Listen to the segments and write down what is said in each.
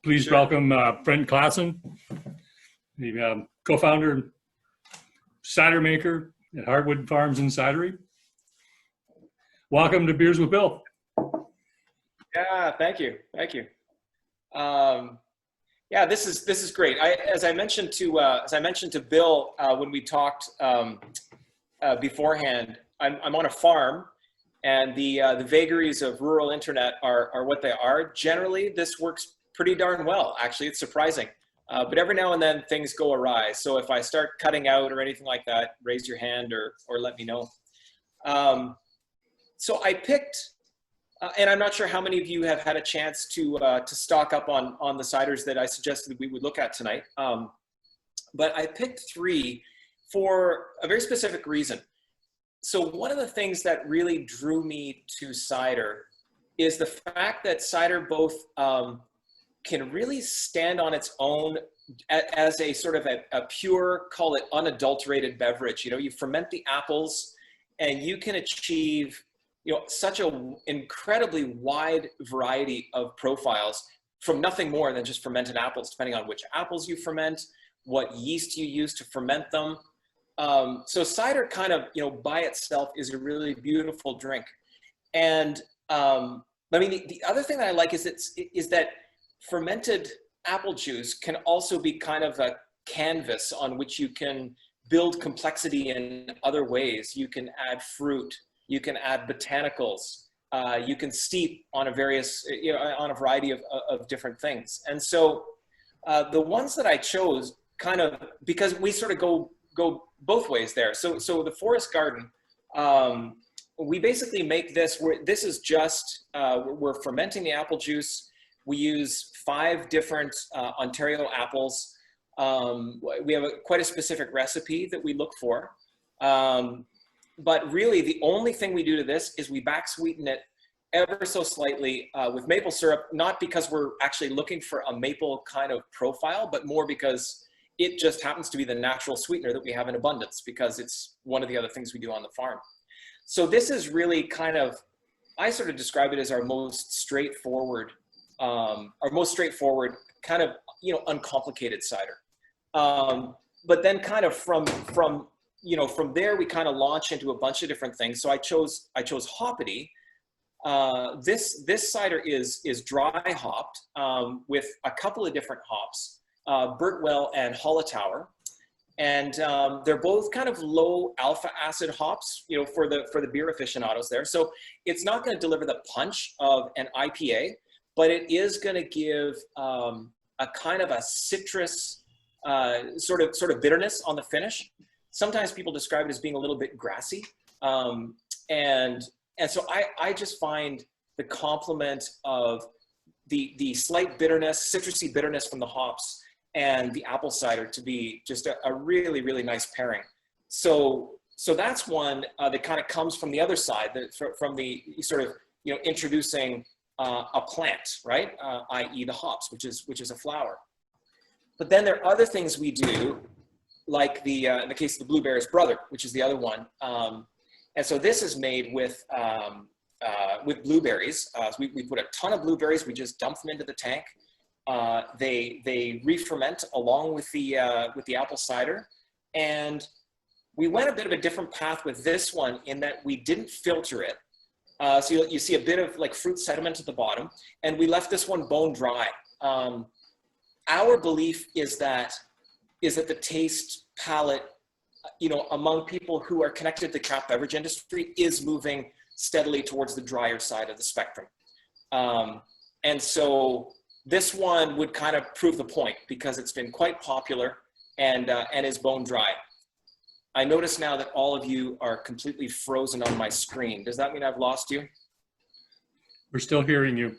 Please Sure. welcome Brent Klassen, the co-founder and cider maker at Hearthwood Farms and Cidery. Welcome to Beers with Bill. Yeah, thank you. Yeah, this is great. As I mentioned to Bill when we talked beforehand, I'm on a farm, and the vagaries of rural internet are what they are. Generally, this works pretty darn well. Actually, it's surprising. But every now and then things go awry. So if I start cutting out or anything like that, raise your hand or let me know. So I picked, and I'm not sure how many of you have had a chance to stock up on the ciders that I suggested we would look at tonight. But I picked three for a very specific reason. So one of the things that really drew me to cider is the fact that cider both can really stand on its own as a sort of a pure, call it unadulterated beverage. You know, you ferment the apples and you can achieve, you know, such an incredibly wide variety of profiles from nothing more than just fermented apples, depending on which apples you ferment, what yeast you use to ferment them. So cider kind of, you know, by itself is a really beautiful drink. And I mean, the other thing that I like is that fermented apple juice can also be kind of a canvas on which you can build complexity in other ways. You can add fruit, you can add botanicals, you can steep on a variety of different things. And so the ones that I chose kind of, because we sort of go both ways there. So the Forest Garden, we basically make this, this is just, we're fermenting the apple juice. We use 5 different Ontario apples. We have quite a specific recipe that we look for. But really, the only thing we do to this is we back sweeten it ever so slightly with maple syrup, not because we're actually looking for a maple kind of profile, but more because it just happens to be the natural sweetener that we have in abundance, because it's one of the other things we do on the farm. So this is really kind of, I sort of describe it as our most straightforward kind of, you know, uncomplicated cider. But then kind of from there, we kind of launch into a bunch of different things. So I chose hoppity. This cider is dry hopped with a couple of different hops, Birtwell and Hollertauer. And they're both kind of low alpha acid hops, you know, for the beer aficionados there. So it's not going to deliver the punch of an IPA, but it is going to give a kind of a citrus sort of bitterness on the finish. Sometimes people describe it as being a little bit grassy. And so I just find the complement of the slight bitterness, citrusy bitterness from the hops and the apple cider to be just a really, really nice pairing. So that's one that kind of comes from the other side, from the sort of, you know, introducing a plant, right? I.e. the hops, which is a flower. But then there are other things we do, like in the case of the Blueberry's Brother, which is the other one. And so this is made with blueberries. So we put a ton of blueberries. We just dump them into the tank. They re-ferment along with the apple cider. And we went a bit of a different path with this one in that we didn't filter it. So you see a bit of like fruit sediment at the bottom, and we left this one bone dry. Our belief is that the taste palette, you know, among people who are connected to the craft beverage industry is moving steadily towards the drier side of the spectrum. And so this one would kind of prove the point because it's been quite popular and is bone dry. I notice now that all of you are completely frozen on my screen. Does that mean I've lost you? We're still hearing you.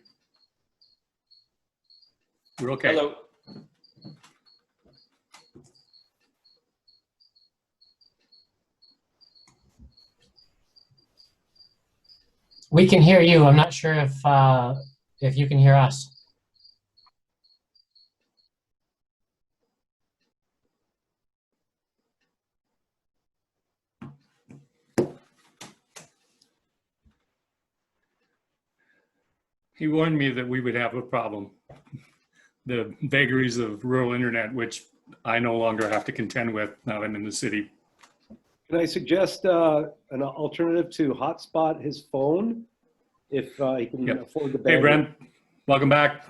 We're okay. Hello. We can hear you. I'm not sure if you can hear us. He warned me that we would have a problem. the vagaries of rural internet, which I no longer have to contend with now I'm in the city. Can I suggest an alternative to hotspot his phone if he can Yep. afford the bandwidth? Hey, Brent, welcome back.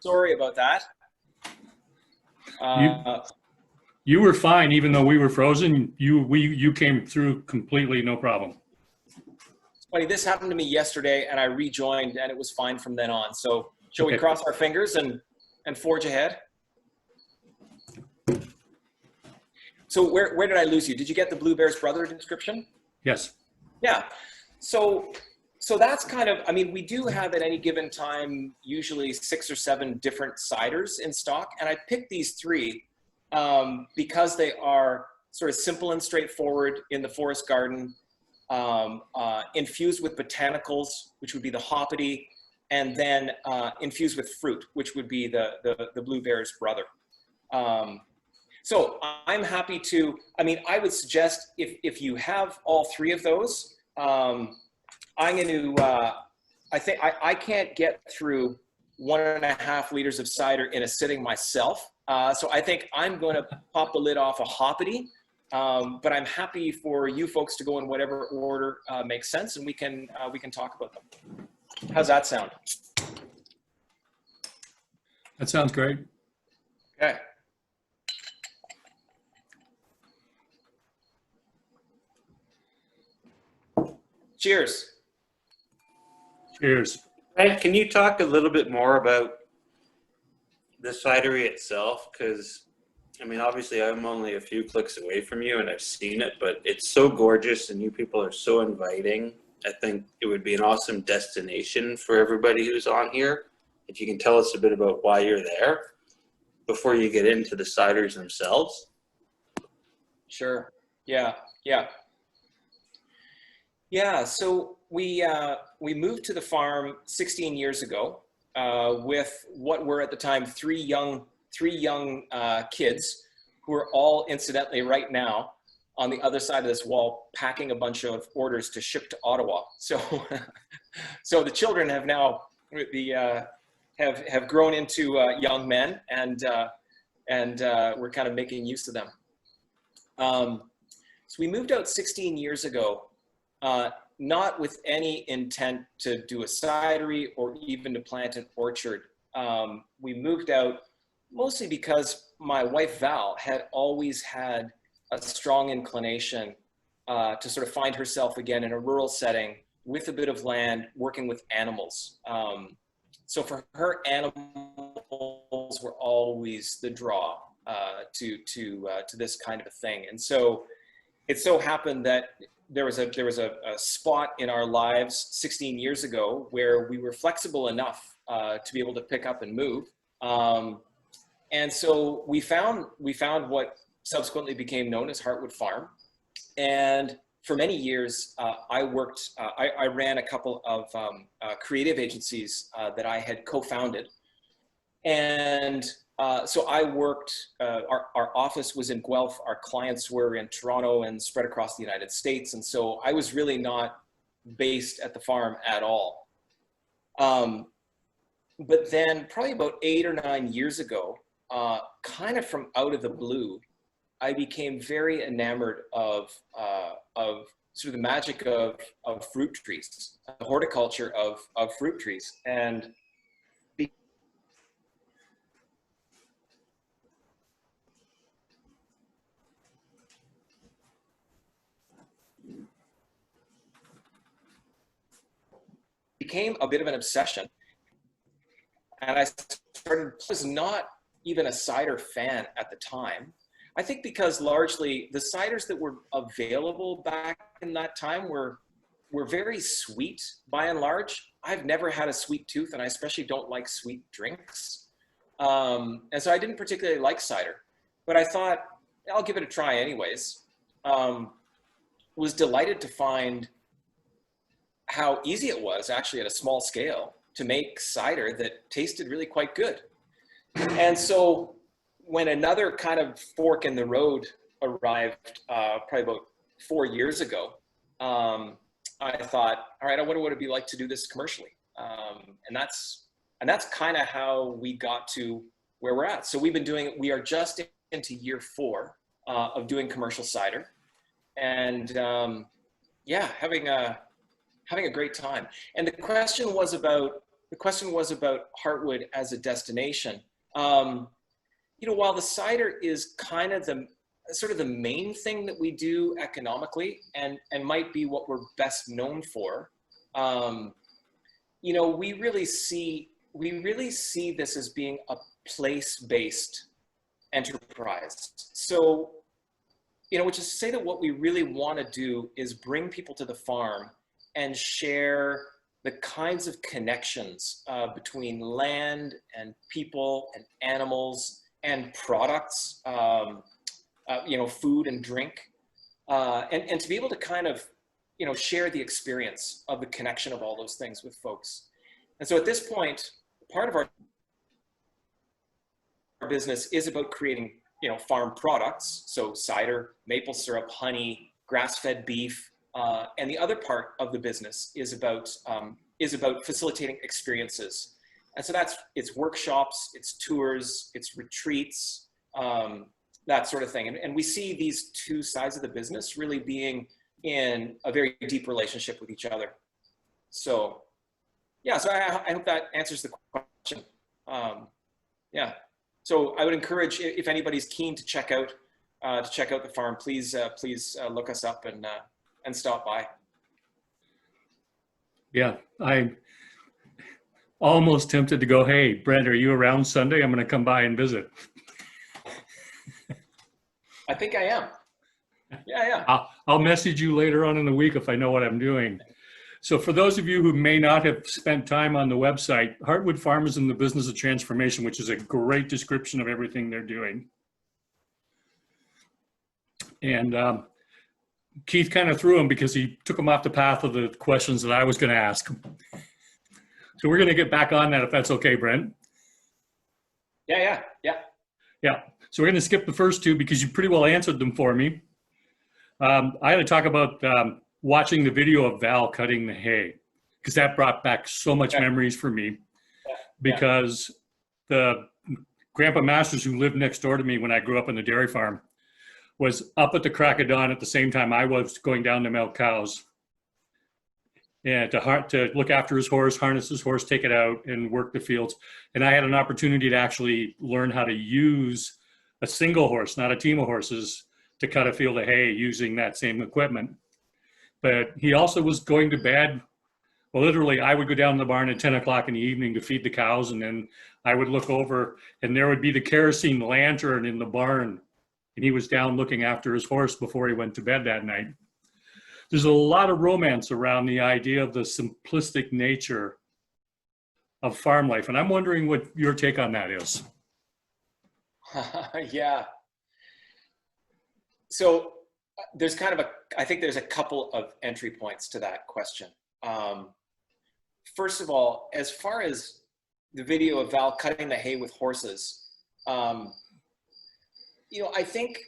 Sorry about that. You were fine, even though we were frozen. You came through completely, no problem. It's funny, this happened to me yesterday, and I rejoined, and it was fine from then on. So shall we Okay. cross our fingers and forge ahead? So where did I lose you? Did you get the Blue Bear's brother description? Yes. Yeah. So that's kind of, I mean, we do have at any given time usually 6 or 7 different ciders in stock, and I picked these 3 because they are sort of simple and straightforward in the forest garden, infused with botanicals, which would be the hoppity, and then infused with fruit, which would be the Blue Bear's brother. So I'm happy to, I mean, I would suggest if you have all 3 of those, I'm going to, I think I can't get through 1.5 liters of cider in a sitting myself. So I think I'm going to pop the lid off a hoppity, but I'm happy for you folks to go in whatever order makes sense, and we can talk about them. How's that sound? That sounds great. Okay. Cheers. Cheers. Brent, can you talk a little bit more about the cidery itself? Because, I mean, obviously I'm only a few clicks away from you and I've seen it, but it's so gorgeous and you people are so inviting. I think it would be an awesome destination for everybody who's on here. If you can tell us a bit about why you're there before you get into the ciders themselves. Sure. Yeah. So we moved to the farm 16 years ago with what were at the time three young kids who are all incidentally right now on the other side of this wall packing a bunch of orders to ship to Ottawa. So so the children have now have grown into young men, and we're kind of making use of them. So we moved out 16 years ago. Not with any intent to do a cidery or even to plant an orchard. We moved out mostly because my wife Val had always had a strong inclination to sort of find herself again in a rural setting with a bit of land, working with animals. So for her, animals were always the draw to this kind of a thing. And so it so happened that there was a spot in our lives 16 years ago where we were flexible enough to be able to pick up and move. And so we found what subsequently became known as Hearthwood Farm. And for many years, I ran a couple of creative agencies that I had co-founded. And so I worked, our office was in Guelph, our clients were in Toronto and spread across the United States. And so I was really not based at the farm at all. But then probably about 8 or 9 years ago, kind of from out of the blue, I became very enamored of sort of the magic of fruit trees, the horticulture of fruit trees. And became a bit of an obsession. And I was not even a cider fan at the time. I think because largely the ciders that were available back in that time were very sweet by and large. I've never had a sweet tooth, and I especially don't like sweet drinks. And so I didn't particularly like cider, but I thought I'll give it a try anyways. Was delighted to find how easy it was actually at a small scale to make cider that tasted really quite good. And so when another kind of fork in the road arrived, probably about 4 years ago, I thought, all right, I wonder what it'd be like to do this commercially. And that's kind of how we got to where we're at. So we are just into year 4 of doing commercial cider, and yeah, having a great time. And the question was about Hearthwood as a destination. You know, while the cider is kind of the main thing that we do economically, and might be what we're best known for, you know, we really see this as being a place-based enterprise. So, you know, which is to say that what we really want to do is bring people to the farm and share the kinds of connections between land and people and animals and products, you know, food and drink, and to be able to kind of, you know, share the experience of the connection of all those things with folks. And so at this point, part of our business is about creating, you know, farm products. So cider, maple syrup, honey, grass-fed beef. And the other part of the business is about facilitating experiences. And so it's workshops, it's tours, it's retreats, that sort of thing. And we see these two sides of the business really being in a very deep relationship with each other. So yeah, so I hope that answers the question. Yeah, so I would encourage, if anybody's keen to check out the farm, please look us up and stop by. Yeah, I'm almost tempted to go, hey, Brent, are you around Sunday? I'm going to come by and visit. I think I am. Yeah. I'll message you later on in the week if I know what I'm doing. So for those of you who may not have spent time on the website, Hearthwood Farm is in the business of transformation, which is a great description of everything they're doing. And Keith kind of threw him because he took him off the path of the questions that I was going to ask. So we're going to get back on that if that's okay, Brent. Yeah. So we're going to skip the first two because you pretty well answered them for me. I had to talk about watching the video of Val cutting the hay, because that brought back so much memories for me. Because the Grandpa Masters, who lived next door to me when I grew up on the dairy farm, was up at the crack of dawn at the same time I was going down to milk cows, and to look after his horse, harness his horse, take it out, and work the fields. And I had an opportunity to actually learn how to use a single horse, not a team of horses, to cut a field of hay using that same equipment. But he also was going to bed. Well, literally, I would go down to the barn at 10 o'clock in the evening to feed the cows, and then I would look over, and there would be the kerosene lantern in the barn, and he was down looking after his horse before he went to bed that night. There's a lot of romance around the idea of the simplistic nature of farm life, and I'm wondering what your take on that is. Yeah. So there's I think there's a couple of entry points to that question. First of all, as far as the video of Val cutting the hay with horses, you know, I think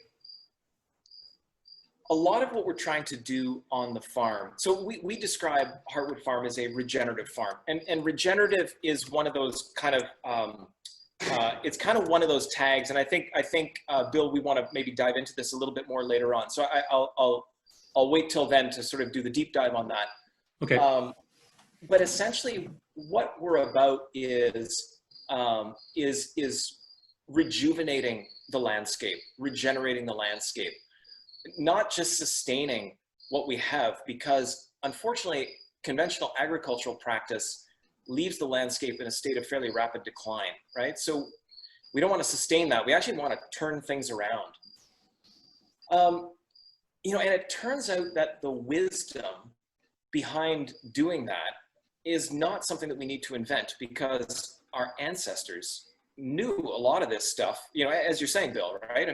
a lot of what we're trying to do on the farm, so we describe Hearthwood Farm as a regenerative farm, and regenerative is one of those kind of, it's kind of one of those tags, and I think Bill, we want to maybe dive into this a little bit more later on. So I'll wait till then to sort of do the deep dive on that. Okay. But essentially, what we're about is rejuvenating the landscape, regenerating the landscape, not just sustaining what we have, because unfortunately, conventional agricultural practice leaves the landscape in a state of fairly rapid decline, right? So we don't want to sustain that. We actually want to turn things around. You know, and it turns out that the wisdom behind doing that is not something that we need to invent, because our ancestors knew a lot of this stuff, you know, as you're saying, Bill, right? I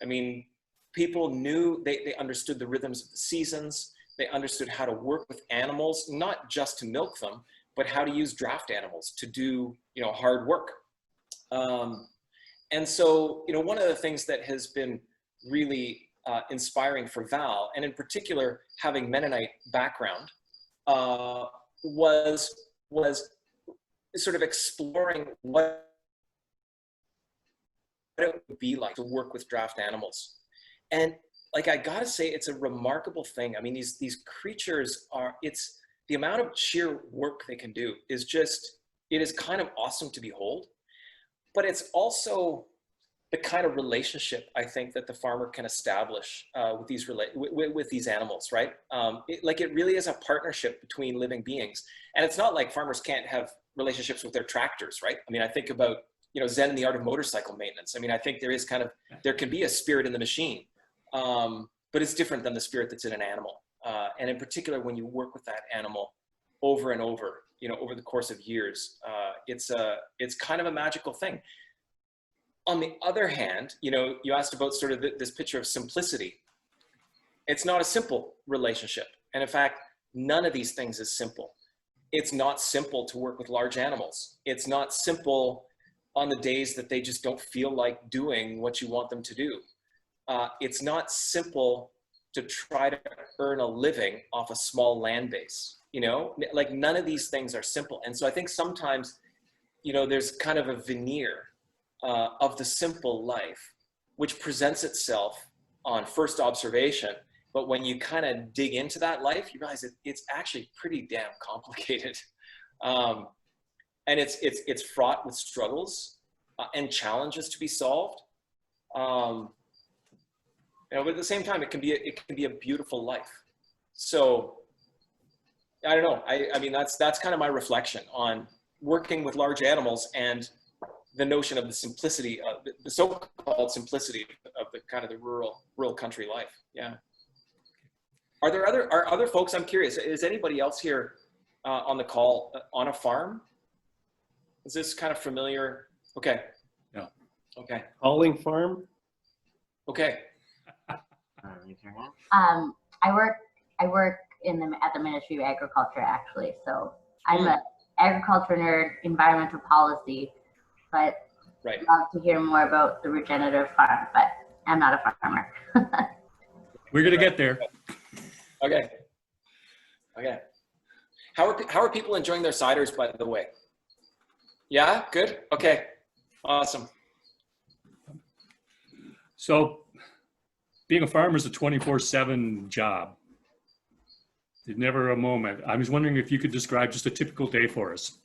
mean, people knew, they understood the rhythms of the seasons. They understood how to work with animals, not just to milk them, but how to use draft animals to do, you know, hard work. And so, you know, one of the things that has been really inspiring for Val, and in particular having Mennonite background, was sort of exploring what it would be like to work with draft animals. And like, I gotta say, it's a remarkable thing. I mean, these creatures it's the amount of sheer work they can do is just, it is kind of awesome to behold. But it's also the kind of relationship I think that the farmer can establish with these animals, right? It really is a partnership between living beings. And it's not like farmers can't have relationships with their tractors, right? I mean, I think about, Zen and the Art of Motorcycle Maintenance. I mean, I think there can be a spirit in the machine, but it's different than the spirit that's in an animal. And in particular, when you work with that animal over and over, over the course of years, it's kind of a magical thing. On the other hand, you asked about sort of this picture of simplicity. It's not a simple relationship. And in fact, none of these things is simple. It's not simple to work with large animals. It's not simple on the days that they just don't feel like doing what you want them to do. It's not simple to try to earn a living off a small land base. Like, none of these things are simple. And so I think sometimes, there's kind of a veneer of the simple life, which presents itself on first observation. But when you kind of dig into that life, you realize it's actually pretty damn complicated. And it's fraught with struggles and challenges to be solved. But at the same time, it can be a beautiful life. So I don't know. I mean, that's kind of my reflection on working with large animals and the notion of the simplicity of the so-called simplicity of the kind of the rural country life. Yeah. Are other folks? I'm curious. Is anybody else here on the call on a farm? Is this kind of familiar? Okay. No. Okay. Calling farm? Okay. I work at the Ministry of Agriculture, actually. So I'm an agriculture nerd, environmental policy, but Right. I'd love to hear more about the regenerative farm, but I'm not a farmer. We're going to get there. Okay. Okay. How are people enjoying their ciders, by the way? Yeah, good. Okay. Awesome. So being a farmer is a 24/7 job. There's never a moment. I was wondering if you could describe just a typical day for us.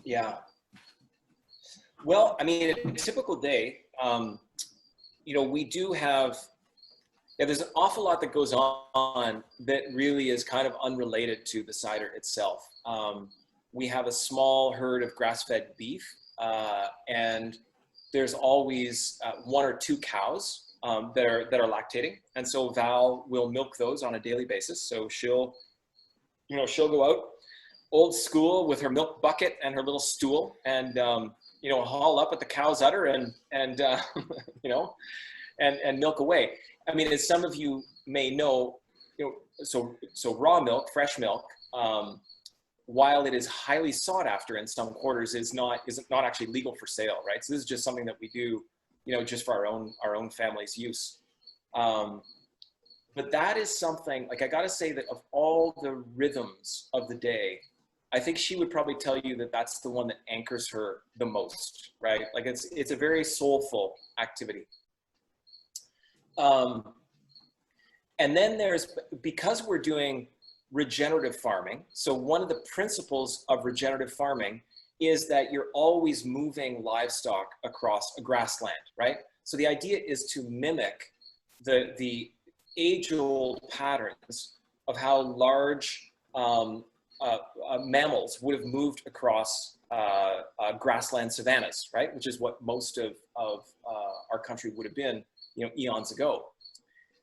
Yeah. Well, I mean, a typical day, we do have, there's an awful lot that goes on that really is kind of unrelated to the cider itself. We have a small herd of grass-fed beef, and there's always one or two cows that are lactating, and so Val will milk those on a daily basis. So she'll go out old school with her milk bucket and her little stool, and haul up at the cow's udder and milk away. I mean, as some of you may know, so raw milk, fresh milk, while it is highly sought after in some quarters, is not actually legal for sale, right? So this is just something that we do, just for our own family's use. But that is something, like, I gotta say that of all the rhythms of the day, I think she would probably tell you that that's the one that anchors her the most, right? Like, it's a very soulful activity. And then because we're doing regenerative farming, so one of the principles of regenerative farming is that you're always moving livestock across a grassland, right? So the idea is to mimic the age-old patterns of how large mammals would have moved across grassland savannas, right? Which is what most of our country would have been, eons ago.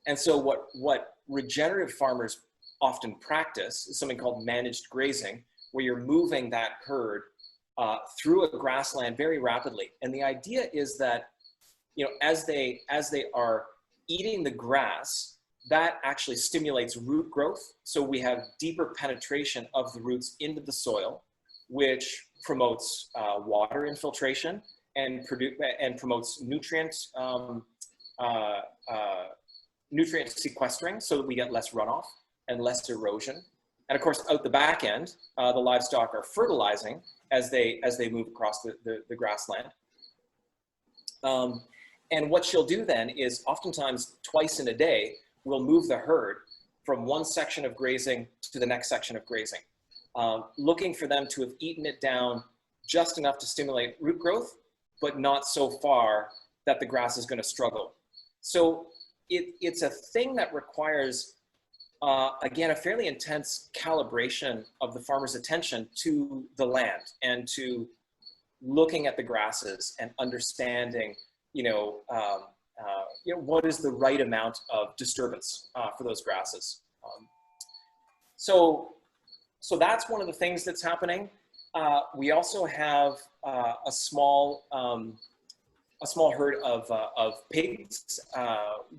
And so what regenerative farmers often practice is something called managed grazing, where you're moving that herd through a grassland very rapidly. And the idea is that, as they are eating the grass, that actually stimulates root growth. So we have deeper penetration of the roots into the soil, which promotes water infiltration and promotes nutrient nutrient sequestering so that we get less runoff and less erosion. And of course, out the back end, the livestock are fertilizing as they move across the grassland. And what she'll do then is oftentimes twice in a day, we'll move the herd from one section of grazing to the next section of grazing, looking for them to have eaten it down just enough to stimulate root growth, but not so far that the grass is going to struggle. So it's a thing that requires, again, a fairly intense calibration of the farmer's attention to the land and to looking at the grasses and understanding, what is the right amount of disturbance for those grasses. So that's one of the things that's happening. We also have a small herd of pigs.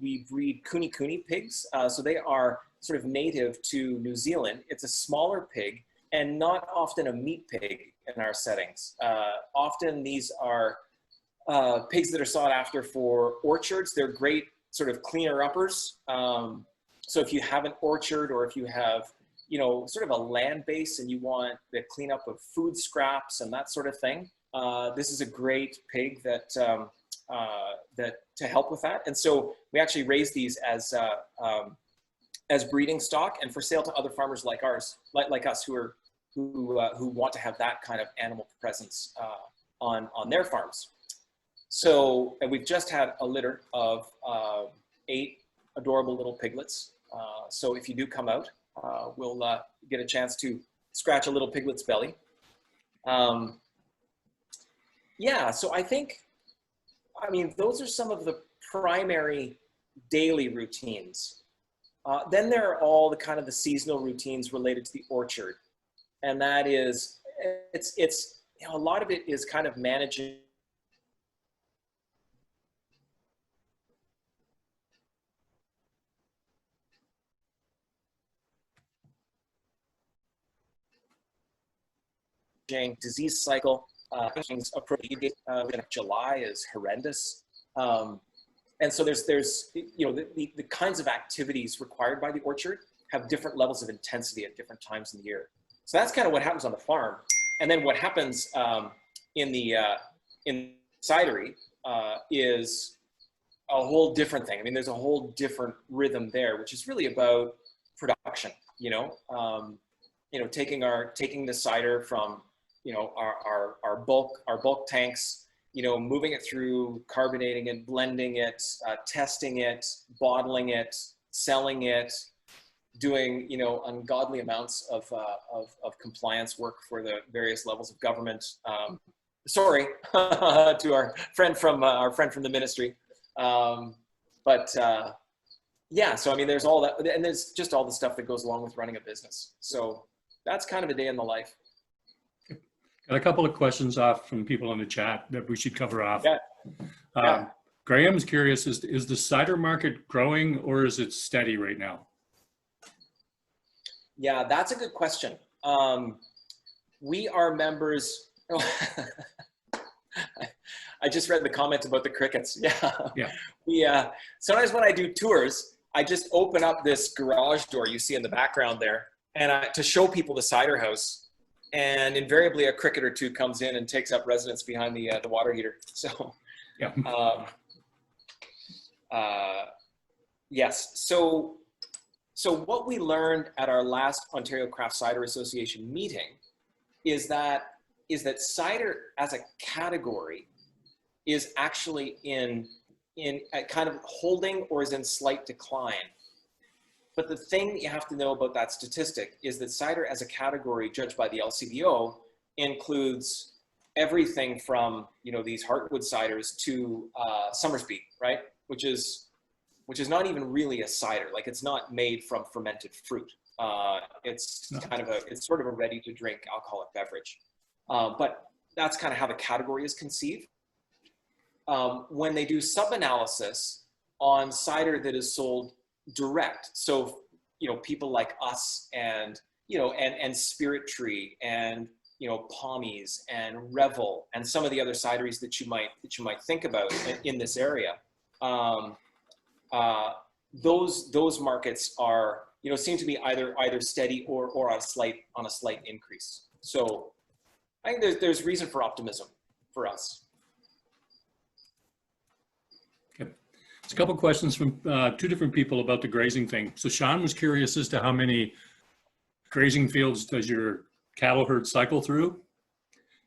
We breed kuni pigs. So they are sort of native to New Zealand. It's a smaller pig and not often a meat pig in our settings. Often these are pigs that are sought after for orchards. They're great sort of cleaner uppers. So if you have an orchard or if you have, sort of a land base and you want the cleanup of food scraps and that sort of thing, this is a great pig that to help with that. And so we actually raise these as breeding stock and for sale to other farmers like ours, like us, who want to have that kind of animal presence on their farms. So, and we've just had a litter of 8 adorable little piglets. So if you do come out, we'll get a chance to scratch a little piglet's belly. Yeah, so I mean, those are some of the primary daily routines. Then there are all the kind of the seasonal routines related to the orchard. And that is, it's a lot of it is kind of managing disease cycle. July is horrendous. And so there's the kinds of activities required by the orchard have different levels of intensity at different times in the year. So that's kind of what happens on the farm. And then what happens in Cidery is a whole different thing. I mean, there's a whole different rhythm there, which is really about production, taking the cider from, our bulk tanks, moving it through, carbonating it, blending it, testing it, bottling it, selling it, doing, ungodly amounts of compliance work for the various levels of government. Sorry to our friend from the ministry. Yeah, so I mean, there's all that, and there's just all the stuff that goes along with running a business. So that's kind of a day in the life. Got a couple of questions off from people in the chat that we should cover off. Yeah. Graham's curious, is the cider market growing or is it steady right now? Yeah, that's a good question. We are members. I just read the comment about the crickets. Yeah. Sometimes when I do tours, I just open up this garage door you see in the background there, and to show people the cider house. And invariably, a cricket or two comes in and takes up residence behind the water heater. So, yeah. Yes. So what we learned at our last Ontario Craft Cider Association meeting is that cider as a category is actually in a kind of holding or is in slight decline. But the thing that you have to know about that statistic is that cider as a category, judged by the LCBO, includes everything from these Hearthwood ciders to Somersby, right? Which is not even really a cider. Like, it's not made from fermented fruit. It's sort of a ready to drink alcoholic beverage. But that's kind of how the category is conceived. When they do sub-analysis on cider that is sold direct, so people like us and Spirit Tree and Pommies and Revel and some of the other cideries that you might think about in this area, those markets are, seem to be either steady or on a slight increase. So I think there's reason for optimism for us. Okay. It's a couple questions from two different people about the grazing thing. So Sean was curious as to how many grazing fields does your cattle herd cycle through?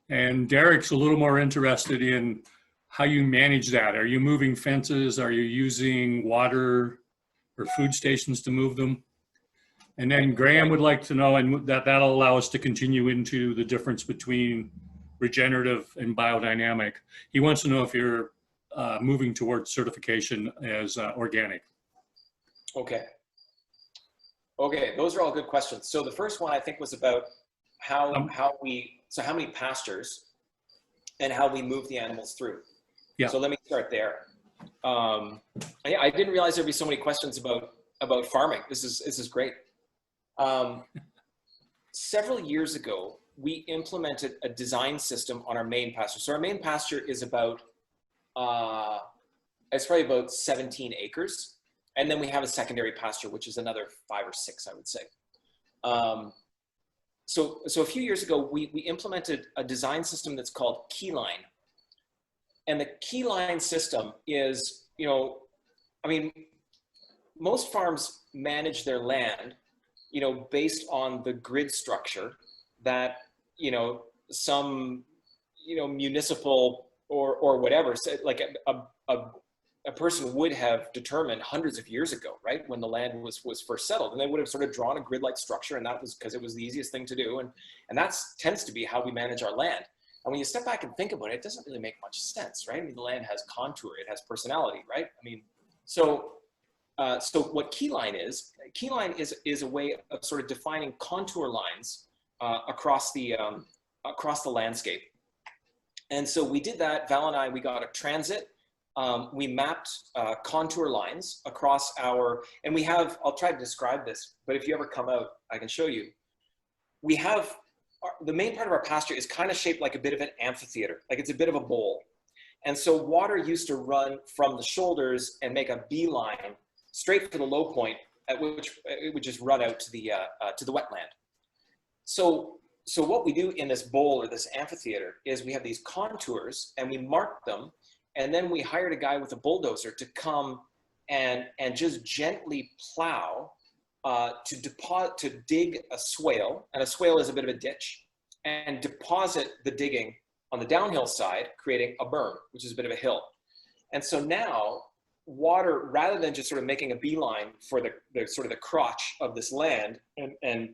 And Derek's a little more interested in how you manage that. Are you moving fences? Are you using water or food stations to move them? And then Graham would like to know, and that'll allow us to continue into the difference between regenerative and biodynamic. He wants to know if you're moving towards certification as organic. Okay. Okay, those are all good questions. So the first one I think was about how many pastures and how we move the animals through. Yeah. So let me start there. I didn't realize there'd be so many questions about farming. This is great. Several years ago, we implemented a design system on our main pasture. So our main pasture is about, it's probably about 17 acres. And then we have a secondary pasture, which is another 5 or 6, I would say. So a few years ago, we implemented a design system that's called keyline. And the keyline system is, most farms manage their land, based on the grid structure that, some, municipal or whatever, like a person would have determined hundreds of years ago, right? When the land was first settled, and they would have sort of drawn a grid-like structure, and that was because it was the easiest thing to do. And that tends to be how we manage our land. And when you step back and think about it, it doesn't really make much sense, right? I mean, the land has contour, it has personality, right? So what keyline is a way of sort of defining contour lines across the landscape. And so we did that. Val and I, we got a transit. We mapped contour lines across and we have, I'll try to describe this, but if you ever come out, I can show you. We have, the main part of our pasture is kind of shaped like a bit of an amphitheater, like it's a bit of a bowl. And so water used to run from the shoulders and make a beeline straight for the low point, at which it would just run out to the wetland. So what we do in this bowl or this amphitheater is we have these contours and we mark them. And then we hired a guy with a bulldozer to come and just gently plow to dig a swale, and a swale is a bit of a ditch, and deposit the digging on the downhill side, creating a berm, which is a bit of a hill. And so now water, rather than just sort of making a beeline for the sort of the crotch of this land and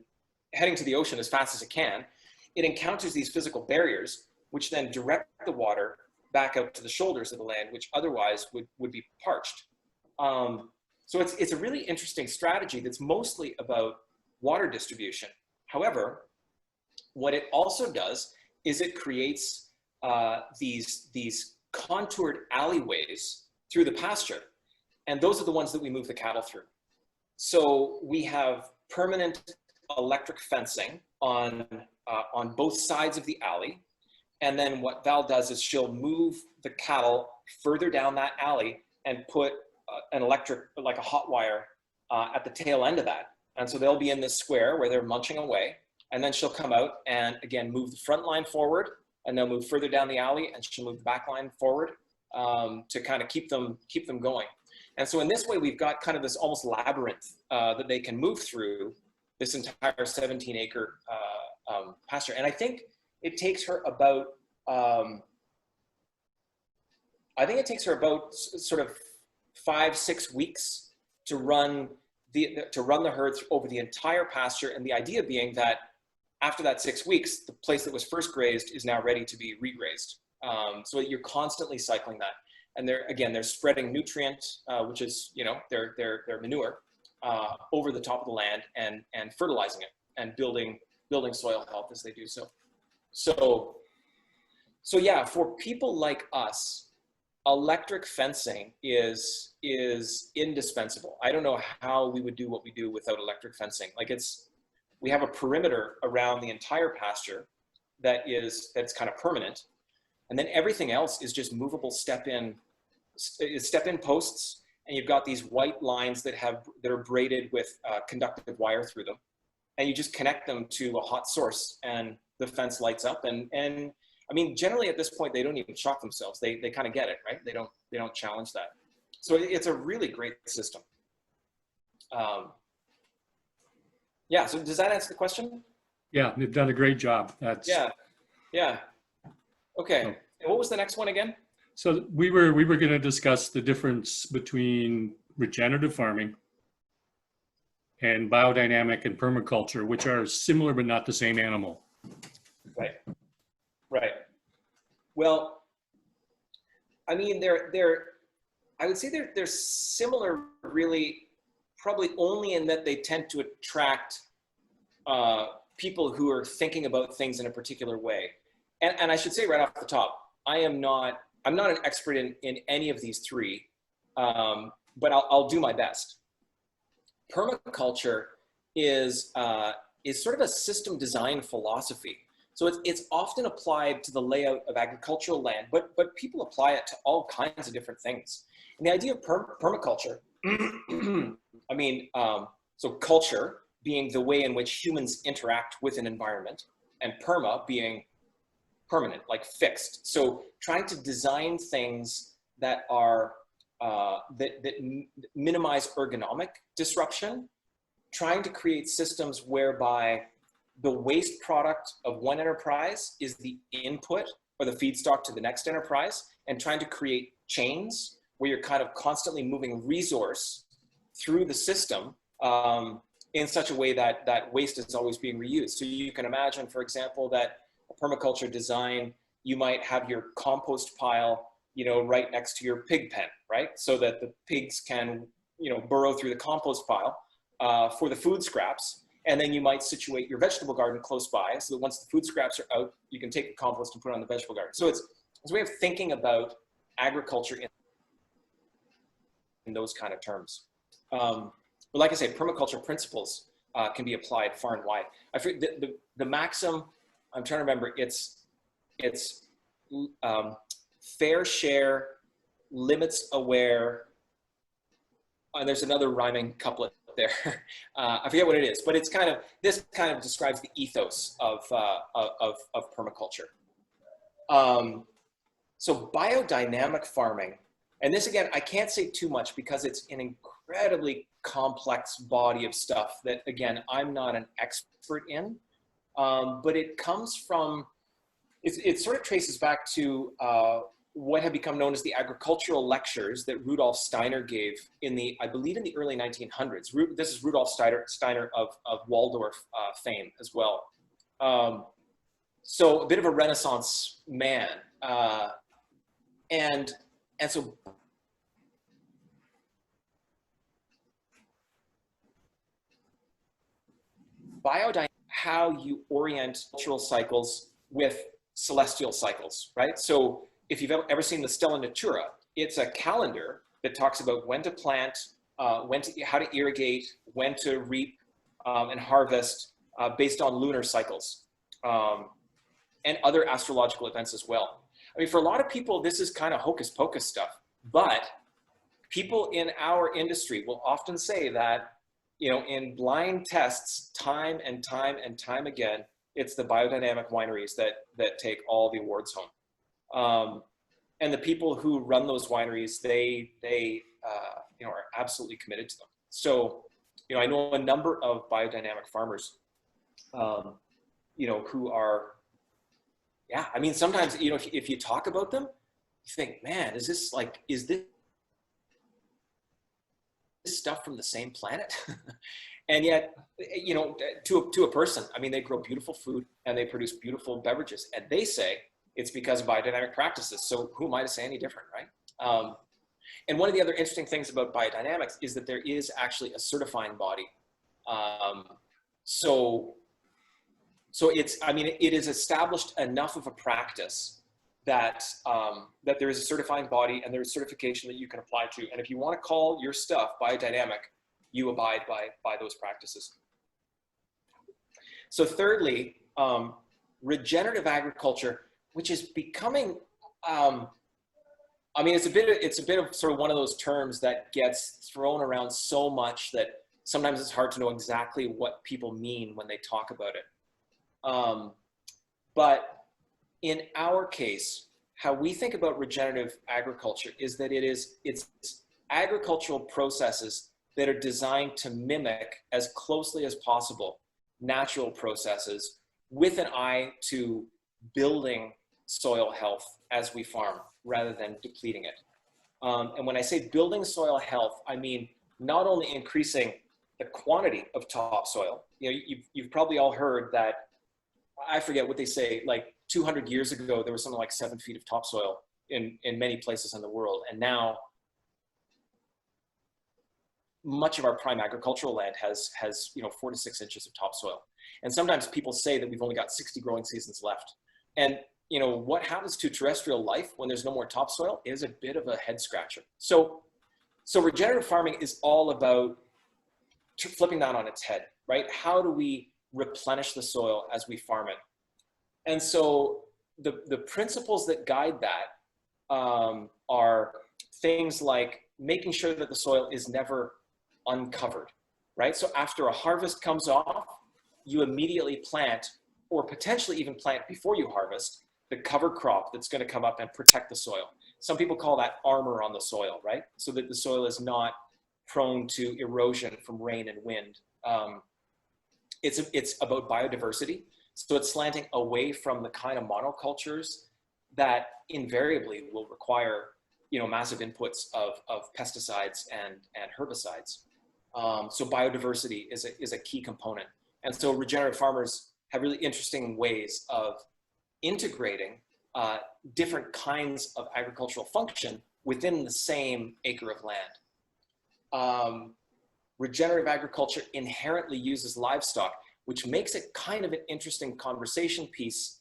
heading to the ocean as fast as it can, it encounters these physical barriers, which then direct the water back out to the shoulders of the land, which otherwise would be parched. So it's a really interesting strategy that's mostly about water distribution. However, what it also does is it creates these contoured alleyways through the pasture. And those are the ones that we move the cattle through. So we have permanent electric fencing on both sides of the alley. And then what Val does is she'll move the cattle further down that alley and put an electric, like a hot wire, at the tail end of that. And so they'll be in this square where they're munching away. And then she'll come out and again, move the front line forward, and they'll move further down the alley, and she'll move the back line forward to kind of keep them going. And so in this way, we've got kind of this almost labyrinth that they can move through this entire 17-acre pasture. And I think it takes her about, sort of 5-6 weeks to run the herd over the entire pasture. And the idea being that after that 6 weeks, the place that was first grazed is now ready to be regrazed. So you're constantly cycling that. And they're spreading nutrient, which is, their manure, over the top of the land and fertilizing it and building soil health as they do so. So yeah, for people like us, electric fencing is indispensable. I don't know how we would do what we do without electric fencing. We have a perimeter around the entire pasture that's kind of permanent. And then everything else is just movable step-in posts and you've got these white lines that are braided with conductive wire through them, and you just connect them to a hot source, and the fence lights up. And I mean, generally at this point, they don't even shock themselves. They kind of get it, right? They don't challenge that. So it's a really great system. Yeah. So does that answer the question? Yeah, they've done a great job. That's Yeah. Okay. And what was the next one again? So we were going to discuss the difference between regenerative farming and biodynamic and permaculture, which are similar but not the same animal. Right. Well, I mean, I would say they're similar, really, probably only in that they tend to attract people who are thinking about things in a particular way. And I should say right off the top, I'm not an expert in any of these three, but I'll do my best. Permaculture is sort of a system design philosophy. So it's often applied to the layout of agricultural land, but people apply it to all kinds of different things. And the idea of permaculture, I mean, so culture being the way in which humans interact with an environment, and perma being permanent, like fixed. So trying to design things that are that minimize ergonomic disruption, trying to create systems whereby the waste product of one enterprise is the input or the feedstock to the next enterprise, and trying to create chains where you're kind of constantly moving resource through the system in such a way that waste is always being reused. So you can imagine, for example, that a permaculture design, you might have your compost pile, right next to your pig pen, right? So that the pigs can, burrow through the compost pile for the food scraps. And then you might situate your vegetable garden close by, so that once the food scraps are out, you can take the compost and put it on the vegetable garden. So it's a way of thinking about agriculture in those kind of terms. But like I say, permaculture principles can be applied far and wide. I forget the maxim, I'm trying to remember, it's fair share, limits aware, and there's another rhyming couplet there. I forget what it is, but this kind of describes the ethos of permaculture. So biodynamic farming, and this again, I can't say too much because it's an incredibly complex body of stuff that, again, I'm not an expert in, but it comes from, it sort of traces back to what had become known as the agricultural lectures that Rudolf Steiner gave I believe in the early 1900s. This is Rudolf Steiner of Waldorf fame as well. So a bit of a Renaissance man. And so biodynamics, how you orient cultural cycles with celestial cycles, right? So if you've ever seen the Stella Natura, it's a calendar that talks about when to plant, how to irrigate, when to reap and harvest based on lunar cycles and other astrological events as well. I mean, for a lot of people, this is kind of hocus pocus stuff, but people in our industry will often say that, in blind tests, time and time and time again, it's the biodynamic wineries that take all the awards home. And the people who run those wineries, they are absolutely committed to them. So, I know a number of biodynamic farmers, who are, I mean, sometimes, if you talk about them, you think, man, is this stuff from the same planet? And yet, to a person, I mean, they grow beautiful food and they produce beautiful beverages, and they say it's because of biodynamic practices. So who am I to say any different, right? And one of the other interesting things about biodynamics is that there is actually a certifying body. So it is established enough of a practice that there is a certifying body and there's certification that you can apply to. And if you want to call your stuff biodynamic, you abide by those practices. So thirdly, regenerative agriculture, which is becoming I mean, it's a bit of sort of one of those terms that gets thrown around so much that sometimes it's hard to know exactly what people mean when they talk about it. But in our case, how we think about regenerative agriculture is that it's agricultural processes that are designed to mimic as closely as possible natural processes with an eye to building soil health as we farm rather than depleting it. And when I say building soil health, I mean not only increasing the quantity of topsoil. You know, you've probably all heard that, I forget what they say, like 200 years ago, there was something like 7 feet of topsoil in many places in the world. And now much of our prime agricultural land has 4 to 6 inches of topsoil. And sometimes people say that we've only got 60 growing seasons left. And you know, what happens to terrestrial life when there's no more topsoil is a bit of a head scratcher. So regenerative farming is all about flipping that on its head, right? How do we replenish the soil as we farm it? And so the principles that guide that are things like making sure that the soil is never uncovered, right? So after a harvest comes off, you immediately plant, or potentially even plant before you harvest, the cover crop that's going to come up and protect the soil. Some people call that armor on the soil, right? So that the soil is not prone to erosion from rain and wind. It's about biodiversity. So it's slanting away from the kind of monocultures that invariably will require, you know, massive inputs of pesticides and herbicides. So biodiversity is a key component. And so regenerative farmers have really interesting ways of integrating different kinds of agricultural function within the same acre of land. Regenerative agriculture inherently uses livestock, which makes it kind of an interesting conversation piece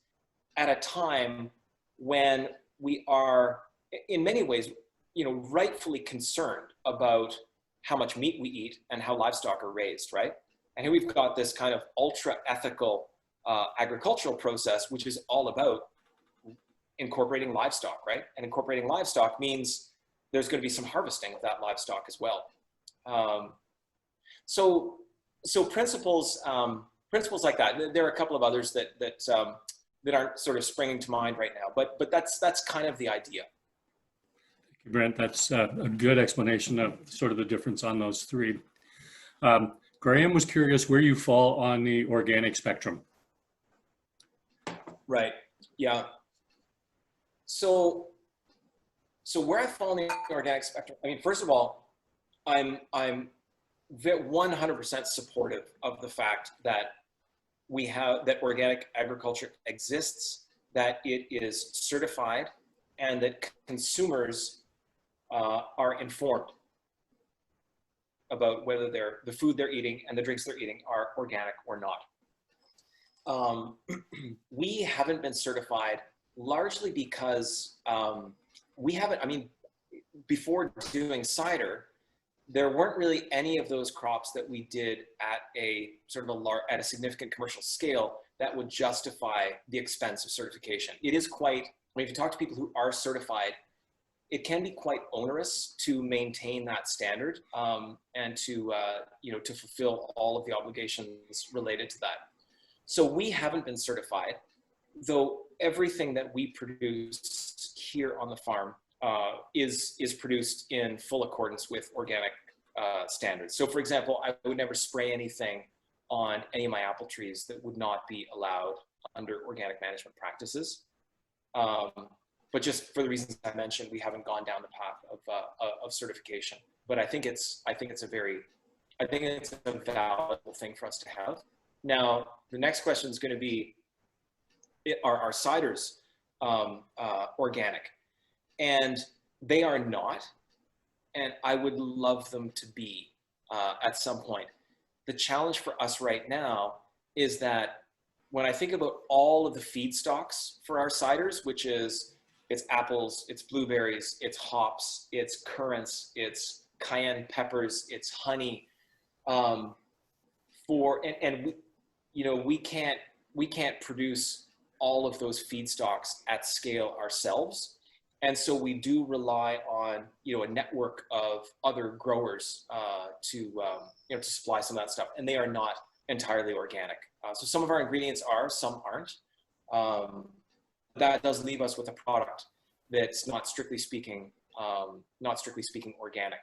at a time when we are, in many ways, you know, rightfully concerned about how much meat we eat and how livestock are raised, right? And here we've got this kind of ultra ethical agricultural process, which is all about incorporating livestock, right? And incorporating livestock means there's going to be some harvesting of that livestock as well. So principles like that. There are a couple of others that aren't sort of springing to mind right now, but that's kind of the idea. Thank you, Brent. That's a good explanation of sort of the difference on those three. Graham was curious where you fall on the organic spectrum. Right. Yeah. So where I fall in the organic spectrum, I mean, first of all, I'm 100% supportive of the fact that that organic agriculture exists, that it is certified, and that consumers are informed about whether the food they're eating and the drinks they're eating are organic or not. We haven't been certified largely because we haven't, I mean, before doing cider, there weren't really any of those crops that we did at a sort of at a significant commercial scale that would justify the expense of certification. It is quite, I mean, if you talk to people who are certified, it can be quite onerous to maintain that standard and to, you know, to fulfill all of the obligations related to that. So we haven't been certified, though everything that we produce here on the farm is produced in full accordance with organic standards. So for example, I would never spray anything on any of my apple trees that would not be allowed under organic management practices. But just for the reasons I mentioned, we haven't gone down the path of certification. But I think it's a valuable thing for us to have. Now, the next question is going to be, are our ciders organic? And they are not, and I would love them to be at some point. The challenge for us right now is that when I think about all of the feedstocks for our ciders, which is it's apples, it's blueberries, it's hops, it's currants, it's cayenne peppers, it's honey, and we, you know, we can't produce all of those feedstocks at scale ourselves. And so we do rely on, a network of other growers to supply some of that stuff. And they are not entirely organic. So some of our ingredients are, some aren't. That does leave us with a product that's not strictly speaking organic.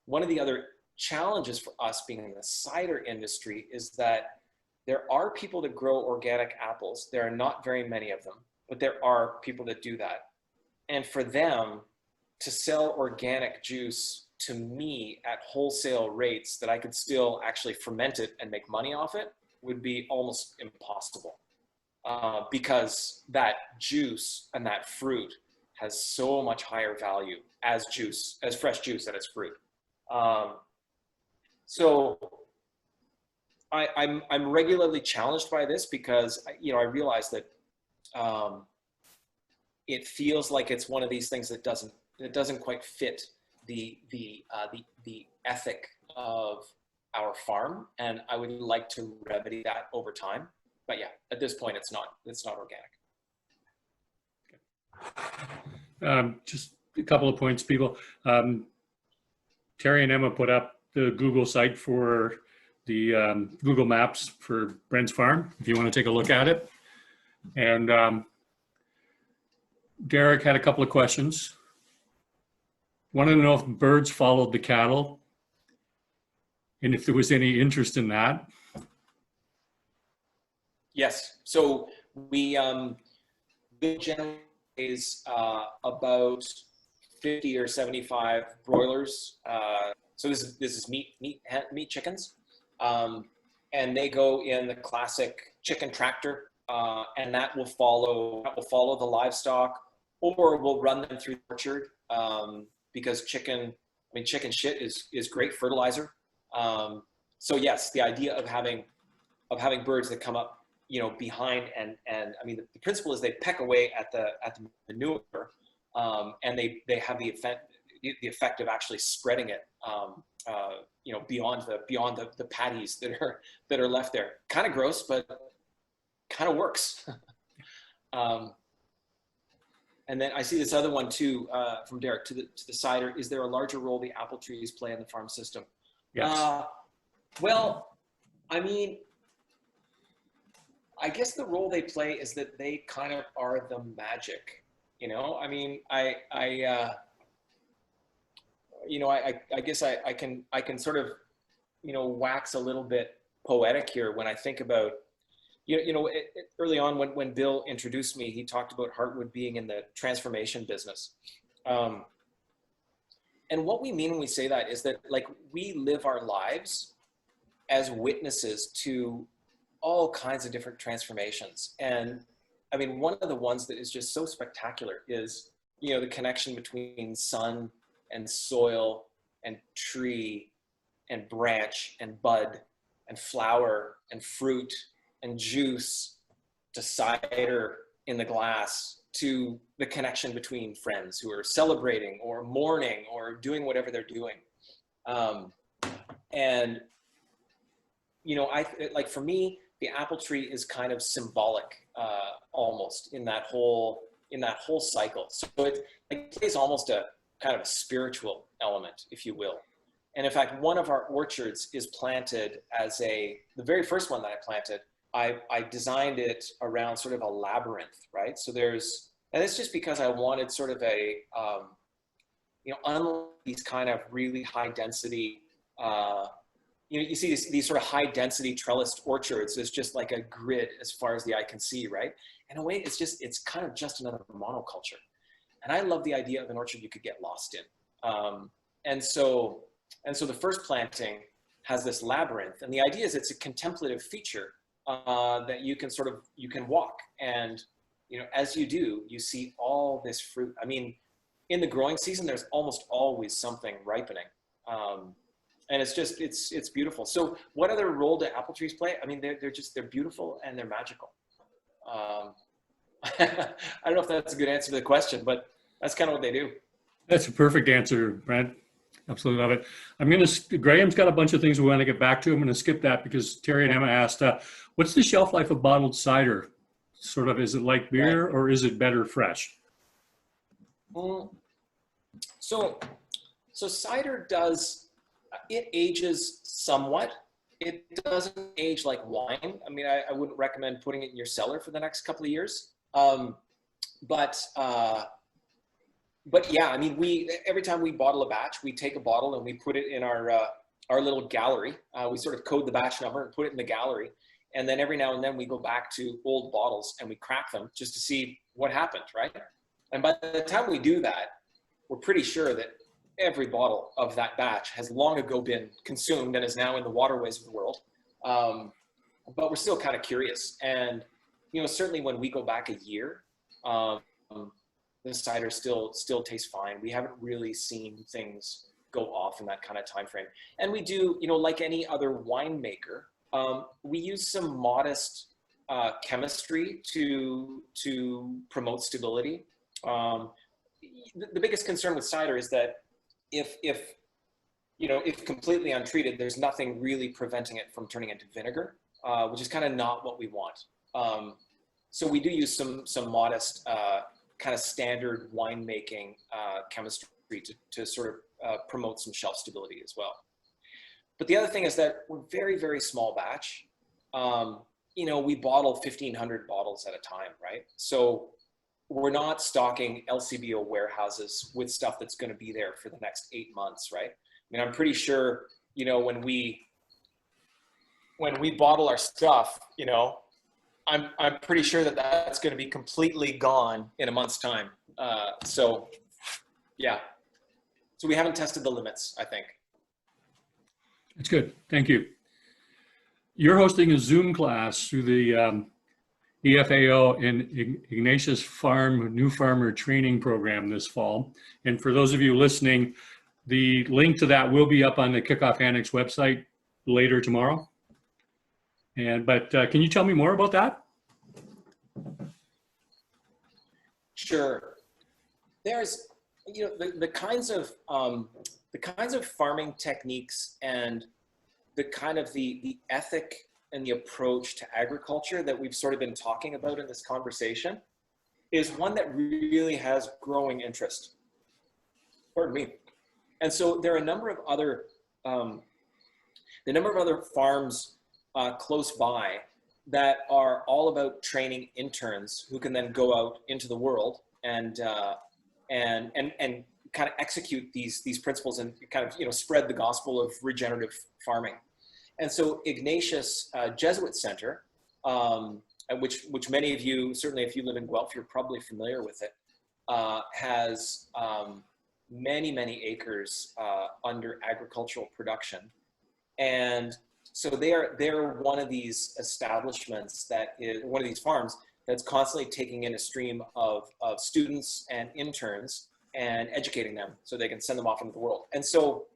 One of the other challenges for us being in the cider industry is that there are people that grow organic apples. There are not very many of them, but there are people that do that. And for them to sell organic juice to me at wholesale rates that I could still actually ferment it and make money off it would be almost impossible, because that juice and that fruit has so much higher value as fresh juice than as fruit. So I'm regularly challenged by this because I realize that it feels like it's one of these things that doesn't quite fit the ethic of our farm, and I would like to remedy that over time. But yeah, at this point, it's not organic. Just a couple of points, people. Terry and Emma put up the Google site for the Google Maps for Brent's farm, if you want to take a look at it. And Derek had a couple of questions. Wanted to know if birds followed the cattle and if there was any interest in that. Yes. So we generally is about 50 or 75 broilers. So this is meat chickens, and they go in the classic chicken tractor, and that will follow the livestock, or we'll run them through the orchard, because chicken shit is great fertilizer. So yes, the idea of having birds that come up, behind and I mean the principle is they peck away at the manure, and they have the effect of actually spreading it, beyond the patties that are left there. Kind of gross, but kind of works. And then I see this other one too, from Derek, to the cider. Is there a larger role the apple trees play in the farm system? Yes. Well, I mean, I guess the role they play is that they kind of are the magic, I mean, I guess I can sort of, wax a little bit poetic here when I think about, early on when Bill introduced me, he talked about Hearthwood being in the transformation business. And what we mean when we say that is that, like, we live our lives as witnesses to all kinds of different transformations. And I mean, one of the ones that is just so spectacular is, the connection between sun and soil and tree and branch and bud and flower and fruit and juice to cider in the glass, to the connection between friends who are celebrating or mourning or doing whatever they're doing. And, like for me, the apple tree is kind of symbolic, almost in that whole cycle. So it plays almost a kind of a spiritual element, if you will. And in fact, one of our orchards is planted as the very first one that I planted, I designed it around sort of a labyrinth, right? So and it's just because I wanted sort of unlike these kind of really high density, you see these sort of high density trellised orchards, there's just like a grid as far as the eye can see, right? In a way, it's kind of just another monoculture. And I love the idea of an orchard you could get lost in. And so the first planting has this labyrinth, and the idea is it's a contemplative feature that you can walk, and as you do, you see all this fruit. I mean, in the growing season, there's almost always something ripening, and it's beautiful. So, what other role do apple trees play? I mean, they're beautiful and they're magical. I don't know if that's a good answer to the question, but that's kind of what they do. That's a perfect answer, Brent. Absolutely love it. Graham's got a bunch of things we want to get back to. I'm going to skip that because Terry and Emma asked, what's the shelf life of bottled cider? Sort of, is it like beer or is it better fresh? Mm, So, so cider does, it ages somewhat. It doesn't age like wine. I mean, I wouldn't recommend putting it in your cellar for the next couple of years. But but yeah, I mean, every time we bottle a batch, we take a bottle and we put it in our little gallery. We sort of code the batch number and put it in the gallery. And then every now and then we go back to old bottles and we crack them just to see what happened, right? And by the time we do that, we're pretty sure that every bottle of that batch has long ago been consumed and is now in the waterways of the world. But we're still kind of curious. And, you know, certainly when we go back a year, the cider still tastes fine. We haven't really seen things go off in that kind of time frame. And we do, you know, like any other winemaker, we use some modest chemistry to promote stability. The biggest concern with cider is that if you know, if completely untreated, there's nothing really preventing it from turning into vinegar, which is kind of not what we want. So we do use some modest kind of standard winemaking chemistry to sort of promote some shelf stability as well. But the other thing is that we're very, very small batch. You know, we bottle 1,500 bottles at a time, right? So we're not stocking LCBO warehouses with stuff that's going to be there for the next 8 months, right? I mean, I'm pretty sure, you know, when we bottle our stuff, you know, I'm pretty sure that that's going to be completely gone in a month's time. So, yeah. So we haven't tested the limits, I think. That's good. Thank you. You're hosting a Zoom class through the EFAO and Ignatius Farm New Farmer Training Program this fall. And for those of you listening, the link to that will be up on the Kickoff Annex website later tomorrow. But can you tell me more about that? Sure. There's, you know, the kinds of farming techniques and the kind of the ethic and the approach to agriculture that we've sort of been talking about in this conversation is one that really has growing interest. Pardon me. And so there are a number of other farms close by that are all about training interns who can then go out into the world and kind of execute these principles and kind of, you know, spread the gospel of regenerative farming. And so Ignatius Jesuit Center, which many of you, certainly if you live in Guelph, you're probably familiar with it, has many acres under agricultural production. And so they're one of these establishments that is one of these farms that's constantly taking in a stream of students and interns and educating them so they can send them off into the world. And so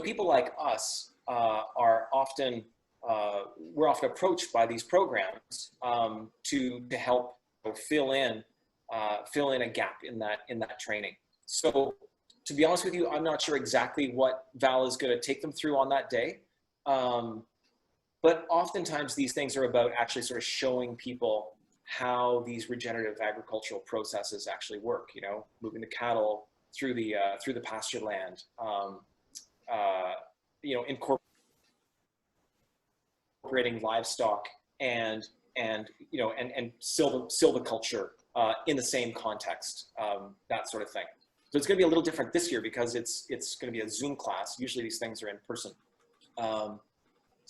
people like us are often we're often approached by these programs to help fill in a gap in that training. So to be honest with you, I'm not sure exactly what Val is going to take them through on that day. But oftentimes these things are about actually sort of showing people how these regenerative agricultural processes actually work, you know, moving the cattle through the pasture land, you know, incorporating livestock and you know, and silviculture in the same context, that sort of thing. So it's going to be a little different this year because it's going to be a Zoom class. Usually these things are in person. So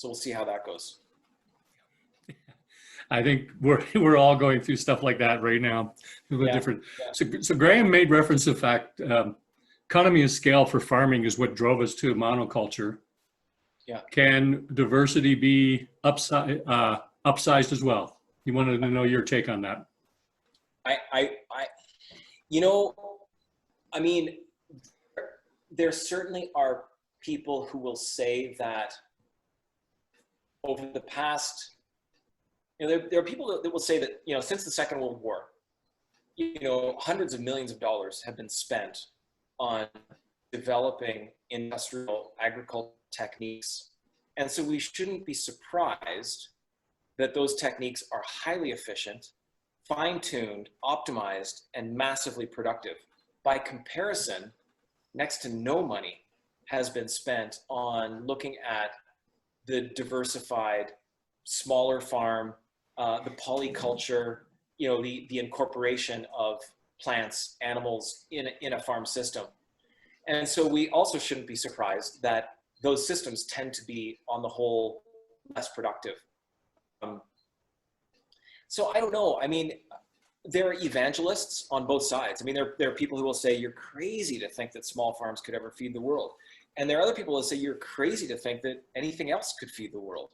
we'll see how that goes. I think we're all going through stuff like that right now. A little different. Yeah. So Graham made reference to the fact economy of scale for farming is what drove us to monoculture. Yeah. Can diversity be upsized as well? You wanted to know your take on that. You know, I mean, there certainly are people who will say that over the past, you know, there are people that will say that, you know, since the Second World War, you know, hundreds of millions of dollars have been spent on developing industrial agricultural techniques. And so we shouldn't be surprised that those techniques are highly efficient, fine-tuned, optimized, and massively productive. by comparison, next to no money has been spent on looking at the diversified, smaller farm, the polyculture, you know, the incorporation of plants, animals in a farm system. And so we also shouldn't be surprised that those systems tend to be, on the whole, less productive. So I don't know. I mean, there are evangelists on both sides. I mean, there are people who will say you're crazy to think that small farms could ever feed the world. And there are other people that say you're crazy to think that anything else could feed the world.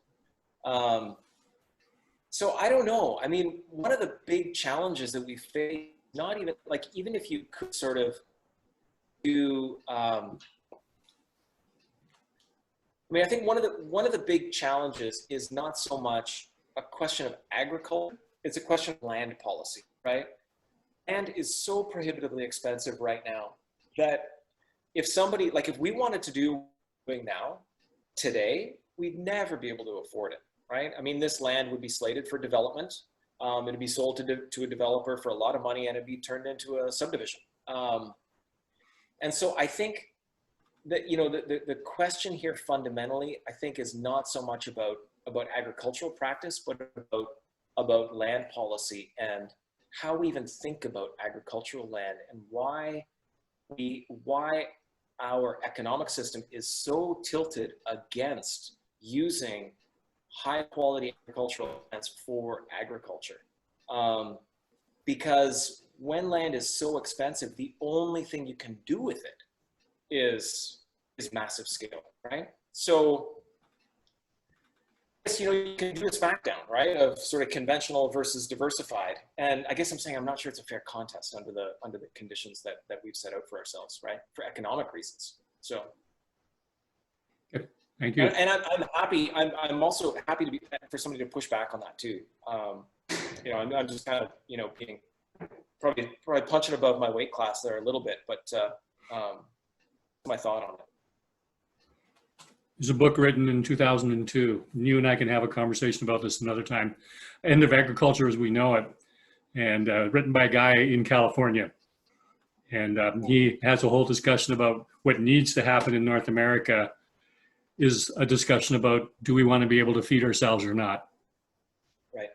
So I don't know. I mean, one of the big challenges that we face, not even like, even if you could sort of do, I mean, I think one of the big challenges is not so much a question of agriculture, it's a question of land policy, right? Land is so prohibitively expensive right now that if somebody, like if we wanted to do what we're doing now, today, we'd never be able to afford it, right? I mean, this land would be slated for development. It'd be sold to a developer for a lot of money and it'd be turned into a subdivision. And so I think that, you know, the question here fundamentally, I think, is not so much about agricultural practice, but about land policy and how we even think about agricultural land and why our economic system is so tilted against using high quality agricultural lands for agriculture. Because when land is so expensive, the only thing you can do with it is massive scale, right? So, you know, you can do a smackdown, right, of sort of conventional versus diversified. And I guess I'm saying I'm not sure it's a fair contest under the conditions that we've set out for ourselves, right, for economic reasons. So, Okay. Thank you. and I'm happy. I'm also happy to be for somebody to push back on that too. You know, I'm just kind of, you know, being probably punching above my weight class there a little bit, but my thought on it. There's a book written in 2002. You and I can have a conversation about this another time. End of Agriculture as We Know It, and written by a guy in California. And he has a whole discussion about what needs to happen in North America is a discussion about, do we want to be able to feed ourselves or not? Right.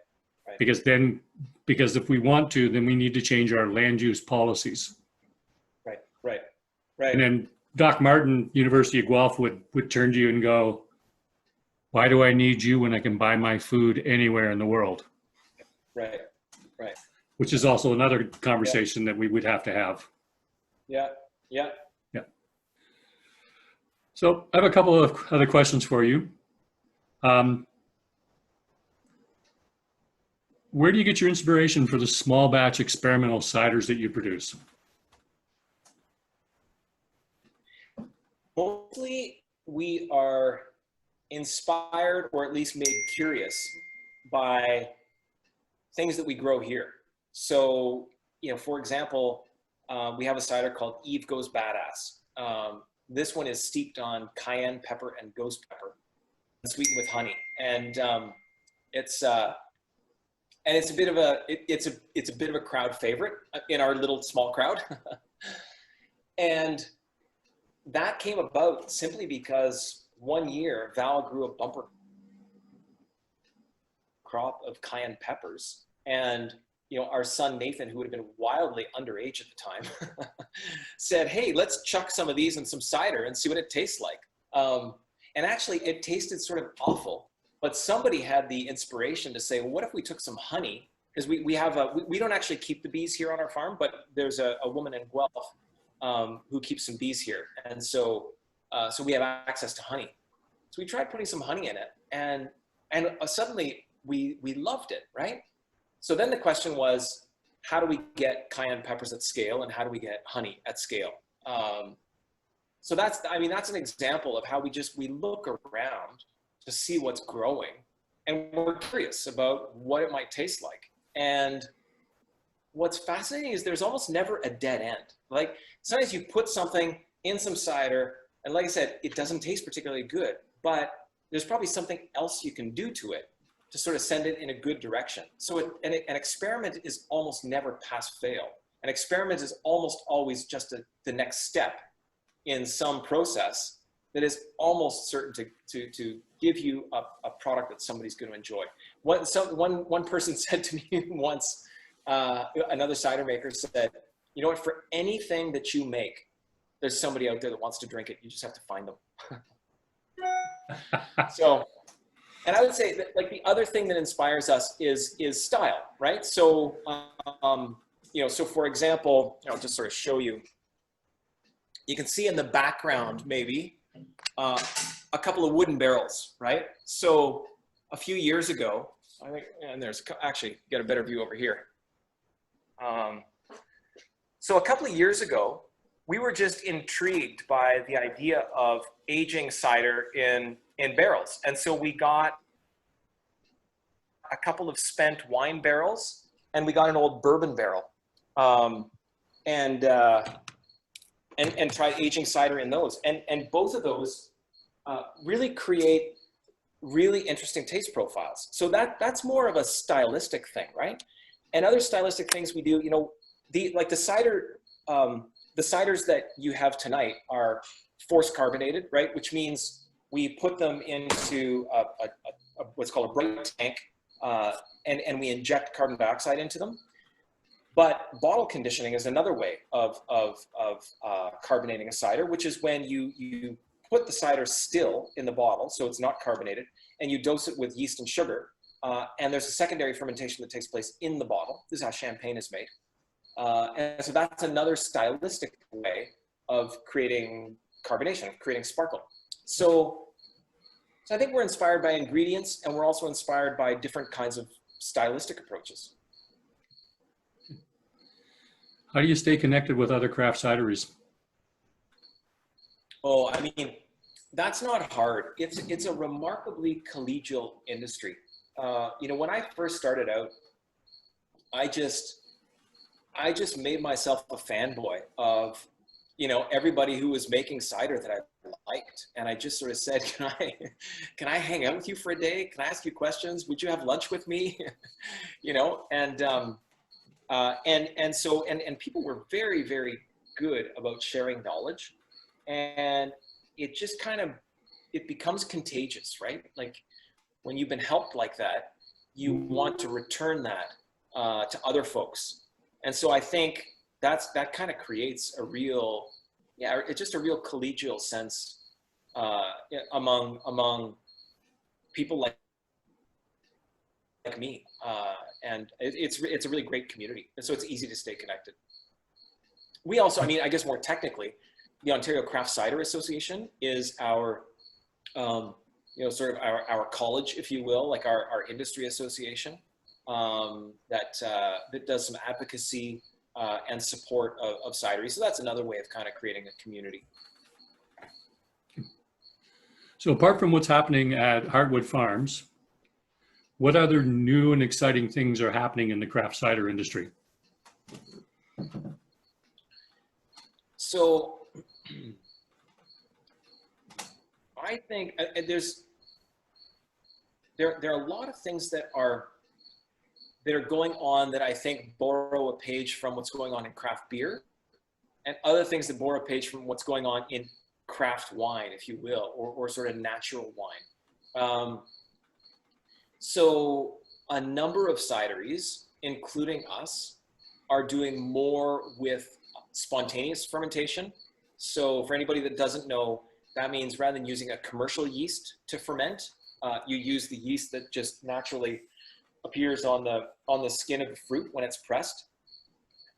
Because if we want to, then we need to change our land use policies. Right. And then Doc Martin, University of Guelph, would turn to you and go, why do I need you when I can buy my food anywhere in the world? Right. Which is also another conversation that we would have to have. Yeah. So I have a couple of other questions for you. Where do you get your inspiration for the small batch experimental ciders that you produce? Mostly we are inspired or at least made curious by things that we grow here. So, you know, for example, we have a cider called Eve Goes Badass. This one is steeped on cayenne pepper and ghost pepper, sweetened with honey, and it's a bit of a crowd favorite in our little small crowd, and that came about simply because one year Val grew a bumper crop of cayenne peppers, and you know, our son Nathan, who would have been wildly underage at the time, said, "Hey, let's chuck some of these in some cider and see what it tastes like." And actually, it tasted sort of awful, but somebody had the inspiration to say, "Well, what if we took some honey?" Because we don't actually keep the bees here on our farm, but there's a woman in Guelph who keeps some bees here, and so we have access to honey. So we tried putting some honey in it, and suddenly we loved it, right? So then the question was, how do we get cayenne peppers at scale, and how do we get honey at scale? So that's an example of how we look around to see what's growing, and we're curious about what it might taste like. And what's fascinating is there's almost never a dead end. Like sometimes you put something in some cider, and like I said, it doesn't taste particularly good, but there's probably something else you can do to it to sort of send it in a good direction. So an experiment is almost never pass fail. An experiment is almost always just the next step in some process that is almost certain to give you a product that somebody's going to enjoy. One person said to me once, another cider maker said, you know what, for anything that you make, there's somebody out there that wants to drink it. You just have to find them. So, and I would say that like the other thing that inspires us is style, right? So, you know, so for example, I'll just sort of show you. You can see in the background, maybe, a couple of wooden barrels, right? So a few years ago, I think, and there's actually, get a better view over here. So a couple of years ago, we were just intrigued by the idea of aging cider in barrels. And so we got a couple of spent wine barrels and we got an old bourbon barrel. And try aging cider in those. And both of those really create really interesting taste profiles. So that's more of a stylistic thing, right? And other stylistic things we do, you know, like the cider, the ciders that you have tonight are force carbonated, right? Which means we put them into what's called a bright tank, and we inject carbon dioxide into them. But bottle conditioning is another way of carbonating a cider, which is when you put the cider still in the bottle, so it's not carbonated, and you dose it with yeast and sugar. And there's a secondary fermentation that takes place in the bottle. This is how champagne is made. And so that's another stylistic way of creating carbonation, of creating sparkle. So I think we're inspired by ingredients, and we're also inspired by different kinds of stylistic approaches. How do you stay connected with other craft cideries? Oh, I mean, that's not hard. It's a remarkably collegial industry. You know, when I first started out, I just made myself a fanboy of, you know, everybody who was making cider that I liked. And I just sort of said, can I hang out with you for a day? Can I ask you questions? Would you have lunch with me? You know, and so people were very, very good about sharing knowledge, and it just kind of, it becomes contagious, right? Like when you've been helped like that, you want to return that to other folks. And so I think that kind of creates a real, it's just a real collegial sense among people like me. And it's a really great community. And so it's easy to stay connected. We also, I mean, I guess more technically, the Ontario Craft Cider Association is our, you know, sort of our college, if you will, like our industry association that does some advocacy and support of cidery. So that's another way of kind of creating a community. So apart from what's happening at Hearthwood Farms, what other new and exciting things are happening in the craft cider industry? So I think there are a lot of things that are going on that I think borrow a page from what's going on in craft beer, and other things that borrow a page from what's going on in craft wine, if you will, or sort of natural wine. So a number of cideries, including us, are doing more with spontaneous fermentation. So for anybody that doesn't know, that means rather than using a commercial yeast to ferment, you use the yeast that just naturally appears on the skin of the fruit when it's pressed.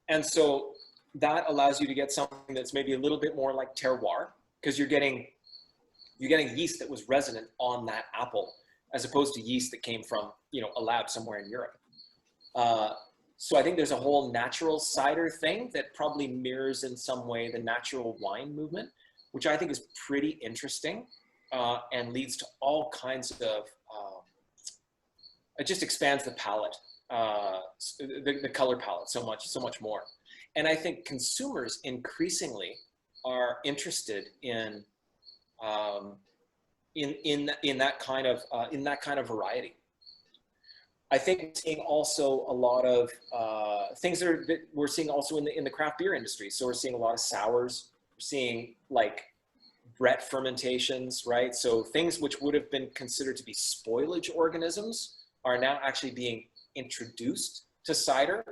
And so that allows you to get something that's maybe a little bit more like terroir, because you're getting yeast that was resident on that apple, as opposed to yeast that came from, you know, a lab somewhere in Europe. So I think there's a whole natural cider thing that probably mirrors in some way the natural wine movement, which I think is pretty interesting and leads to all kinds of, it just expands the palette, the color palette so much more. And I think consumers increasingly are interested in that kind of variety. I think we're seeing also a lot of things that we're seeing also in the craft beer industry. So we're seeing a lot of sours. We're seeing like Brett fermentations, right? So things which would have been considered to be spoilage organisms are now actually being introduced to cider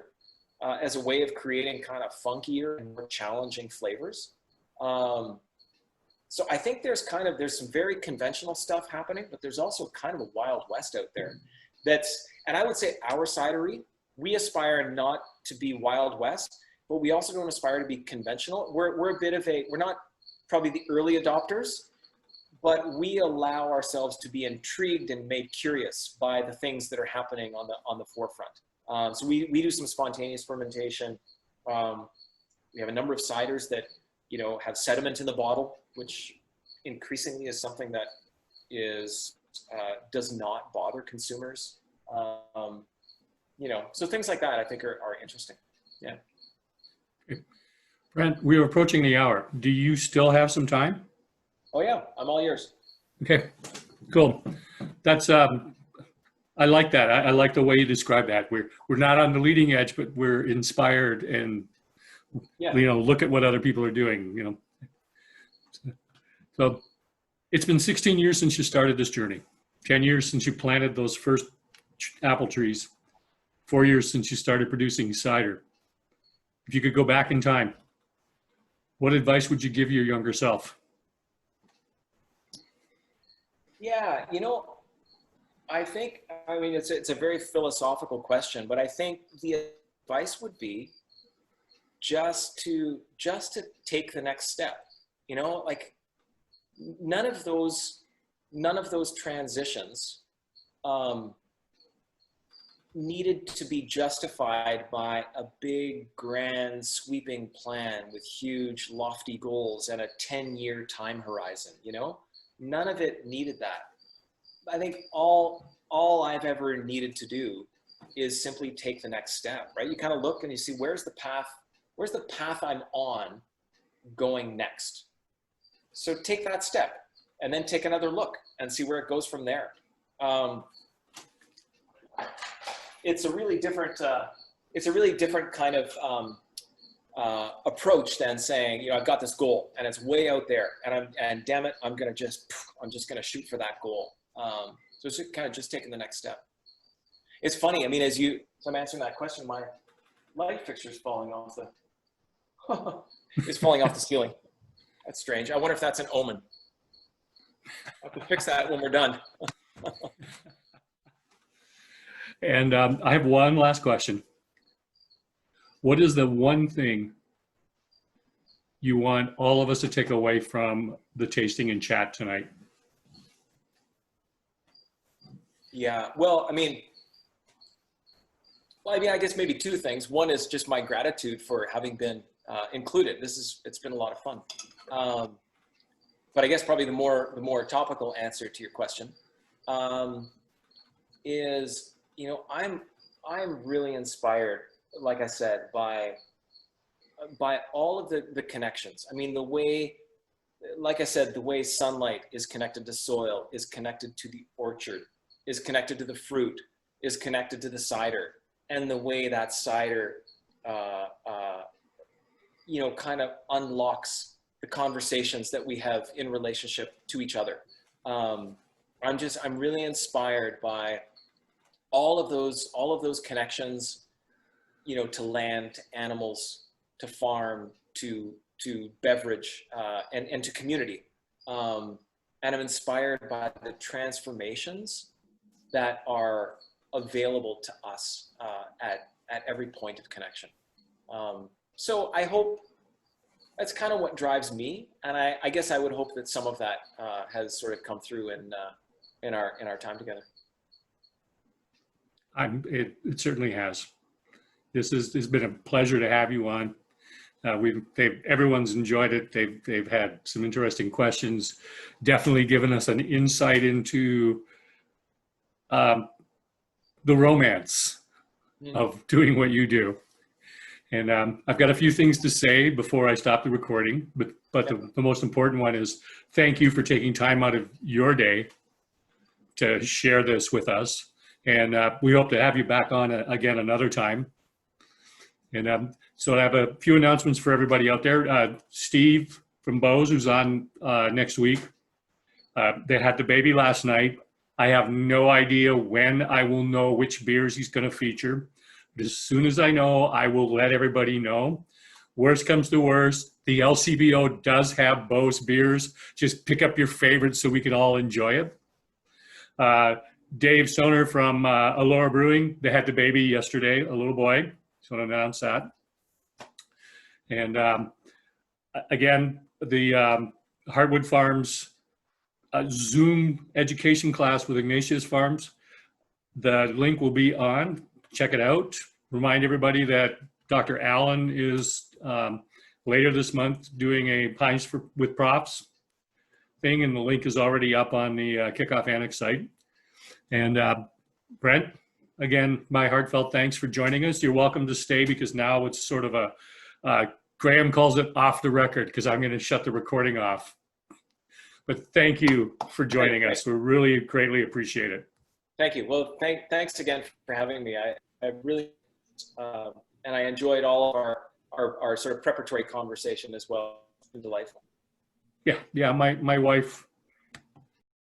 as a way of creating kind of funkier and more challenging flavors. So I think there's some very conventional stuff happening, but there's also kind of a wild west out there. And I would say our cidery, we aspire not to be Wild West, but we also don't aspire to be conventional. We're not probably the early adopters, but we allow ourselves to be intrigued and made curious by the things that are happening on the forefront. So we do some spontaneous fermentation. We have a number of ciders that, have sediment in the bottle, which increasingly is something that does not bother consumers. So things like that I think are interesting. Yeah. Brent, we are approaching the hour. Do you still have some time? Oh yeah, I'm all yours. Okay, cool. That's I like that. I like the way you describe that. We're not on the leading edge, but we're inspired and look at what other people are doing. So it's been 16 years since you started this journey. 10 years since you planted those first apple trees. 4 years since you started producing cider. If you could go back in time, what advice would you give your younger self? Yeah, I think, it's a very philosophical question, but I think the advice would be just to take the next step. Like none of those transitions needed to be justified by a big, grand, sweeping plan with huge, lofty goals and a 10-year time horizon. None of it needed that. I think all I've ever needed to do is simply take the next step, right? You kind of look and you see, where's the path I'm on going next? So take that step and then take another look and see where it goes from there. It's a really different kind of approach than saying, I've got this goal and it's way out there, and damn it, I'm just gonna shoot for that goal. So it's kind of just taking the next step. It's funny. As I'm answering that question, my light fixture's falling off it's falling off the ceiling. That's strange. I wonder if that's an omen. I can fix that when we're done. And I have one last question. What is the one thing you want all of us to take away from the tasting and chat tonight? Yeah, I guess maybe two things. One is just my gratitude for having been included. It's been a lot of fun. But I guess probably the more topical answer to your question is, I'm really inspired, like I said, by all of the connections. The way, like I said, the way sunlight is connected to soil, is connected to the orchard, is connected to the fruit, is connected to the cider, and the way that cider, kind of unlocks the conversations that we have in relationship to each other. I'm really inspired by all of those connections, to land, to animals, to farm, to beverage, and to community. And I'm inspired by the transformations that are available to us at every point of connection. So I hope that's kind of what drives me, and I guess I would hope that some of that has sort of come through in our time together. It certainly has. It's been a pleasure to have you on. Everyone's enjoyed it. They've had some interesting questions. Definitely given us an insight into the romance of doing what you do. And I've got a few things to say before I stop the recording, but the most important one is thank you for taking time out of your day to share this with us And we hope to have you back on again another time. And so I have a few announcements for everybody out there. Steve from Bose, who's on next week, they had the baby last night. I have no idea when I will know which beers he's going to feature. But as soon as I know, I will let everybody know. Worst comes to worst, the LCBO does have Bose beers. Just pick up your favorites so we can all enjoy it. Dave Stoner from Allura Brewing, they had the baby yesterday, a little boy. Just want to announce that. And again, the Hearthwood Farms Zoom education class with Ignatius Farms. The link will be on. Check it out. Remind everybody that Dr. Allen is later this month doing a Pints with Props thing, and the link is already up on the Kickoff Annex site. And Brent, again, my heartfelt thanks for joining us. You're welcome to stay because now it's sort of a, Graham calls it off the record because I'm going to shut the recording off. But thank you for joining us. We really greatly appreciate it. Thank you. Well, thanks again for having me. I really, and I enjoyed all of our sort of preparatory conversation as well. It's been delightful. Yeah. My wife